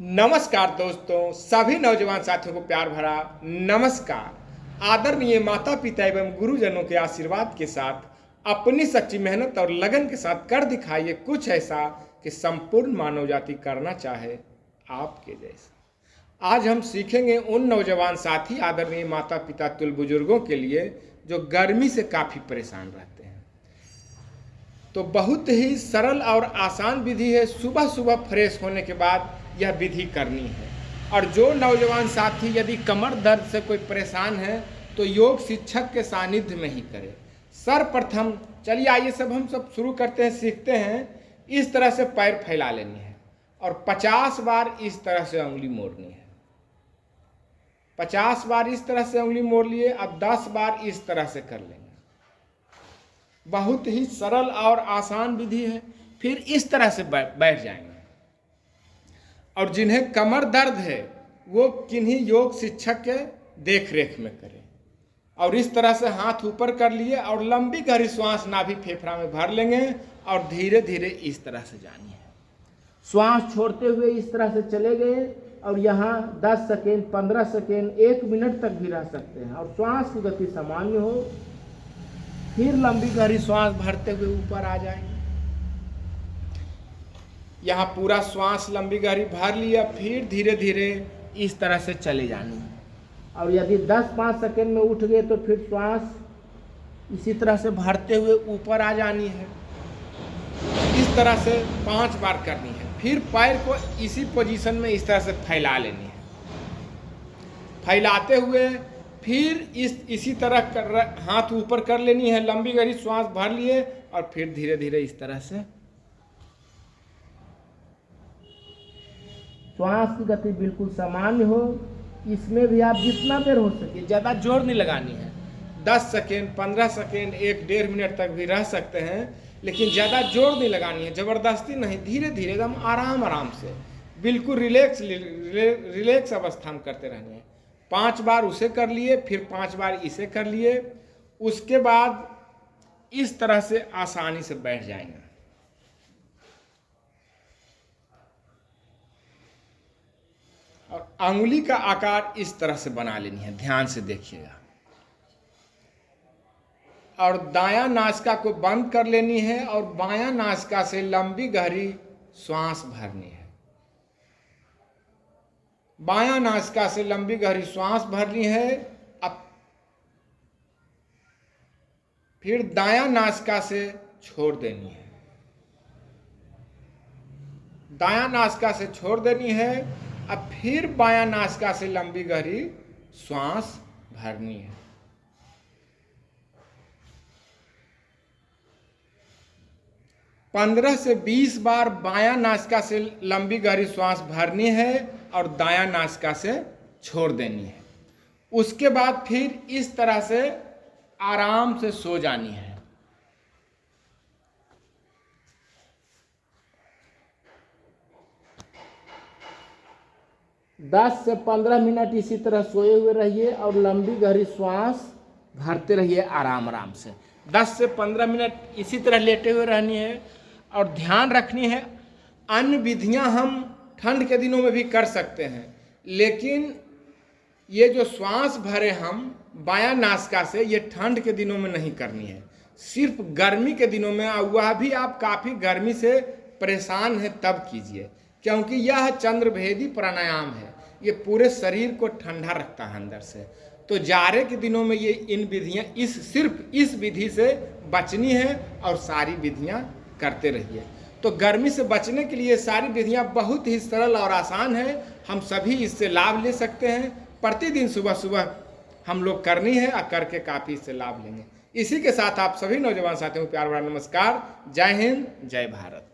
नमस्कार दोस्तों, सभी नौजवान साथियों को प्यार भरा नमस्कार। आदरणीय माता पिता एवं गुरुजनों के आशीर्वाद के साथ अपनी सच्ची मेहनत और लगन के साथ कर दिखाइए कुछ ऐसा कि संपूर्ण मानव जाति करना चाहे आपके जैसा। आज हम सीखेंगे उन नौजवान साथी आदरणीय माता पिता तुल्य बुजुर्गों के लिए जो गर्मी से काफ़ी परेशान रहते हैं। तो बहुत ही सरल और आसान विधि है। सुबह सुबह फ्रेश होने के बाद यह विधि करनी है। और जो नौजवान साथी यदि कमर दर्द से कोई परेशान है तो योग शिक्षक के सानिध्य में ही करें। सर्वप्रथम चलिए आइए हम सब शुरू करते हैं, सीखते हैं। इस तरह से पैर फैला लेनी है और 50 बार इस तरह से उंगली मोड़नी है। 50 बार इस तरह से उंगली मोड़ लिए, अब 10 बार इस तरह से कर लेंगे। बहुत ही सरल और आसान विधि है। फिर इस तरह से बैठ जाएंगे। और जिन्हें कमर दर्द है वो किन्हीं योग शिक्षक के देख रेख में करें। और इस तरह से हाथ ऊपर कर लिए और लंबी गहरी श्वास नाभि फेफड़ा में भर लेंगे और धीरे धीरे इस तरह से जानी है। श्वास छोड़ते हुए इस तरह से चले गए और यहाँ 10 सेकेंड, 15 सेकेंड, 1 मिनट तक भी रह सकते हैं और श्वास की गति सामान्य हो। फिर लंबी गहरी श्वास भरते हुए ऊपर आ जाएंगे। यहाँ पूरा श्वास लंबी गहरी भर लिया, फिर धीरे धीरे इस तरह से चले जानी है। और यदि 10-5 सेकेंड में उठ गए तो फिर श्वास इसी तरह से भरते हुए ऊपर आ जानी है। इस तरह से 5 बार करनी है। फिर पैर को इसी पोजीशन में इस तरह से फैला लेनी है। फैलाते हुए फिर इसी तरह हाथ ऊपर कर लेनी है, लंबी गहरी श्वास भर लिए और फिर धीरे धीरे इस तरह से श्वास की गति बिल्कुल सामान्य हो। इसमें भी आप जितना देर हो सके, ज़्यादा जोर नहीं लगानी है। 10 सेकेंड, 15 सेकेंड, 1-1.5 मिनट तक भी रह सकते हैं, लेकिन ज़्यादा जोर नहीं लगानी है, ज़बरदस्ती नहीं। धीरे धीरे एकदम आराम से बिल्कुल रिलैक्स अवस्था में करते रहनी है। 5 बार उसे कर लिए, फिर 5 बार इसे कर लिए। उसके बाद इस तरह से आसानी से बैठ जाएंगे। और अंगुली का आकार इस तरह से बना लेनी है, ध्यान से देखिएगा। और दायां नासिका को बंद कर लेनी है और बायां नासिका से लंबी गहरी श्वास भरनी है। बायां नासिका से लंबी गहरी श्वास भरनी है। अब फिर दायां नासिका से छोड़ देनी है। दायां नासिका से छोड़ देनी है। अब फिर बायां नासिका से लंबी गहरी श्वास भरनी है। पंद्रह से 20 बार बायां नासिका से लंबी गहरी श्वास भरनी है और दायां नासिका से छोड़ देनी है। उसके बाद फिर इस तरह से आराम से सो जानी है। 10 से 15 मिनट इसी तरह सोए हुए रहिए और लंबी गहरी श्वास भरते रहिए आराम से। 10 से 15 मिनट इसी तरह लेटे हुए रहनी है। और ध्यान रखनी है, अन्य विधियां हम ठंड के दिनों में भी कर सकते हैं, लेकिन ये जो श्वास भरे हम बायां नासिका से, ये ठंड के दिनों में नहीं करनी है, सिर्फ गर्मी के दिनों में। वह भी आप काफ़ी गर्मी से परेशान हैं तब कीजिए, क्योंकि यह चंद्रभेदी प्राणायाम है। ये पूरे शरीर को ठंडा रखता है अंदर से। तो जाड़े के दिनों में ये इन विधियां सिर्फ इस विधि से बचनी है और सारी विधियां करते रहिए। तो गर्मी से बचने के लिए सारी विधियां बहुत ही सरल और आसान है। हम सभी इससे लाभ ले सकते हैं। प्रतिदिन सुबह सुबह हम लोग करनी है और करके काफ़ी इससे लाभ लेंगे। इसी के साथ आप सभी नौजवान साथियों को प्यार भरा नमस्कार। जय हिंद, जय भारत।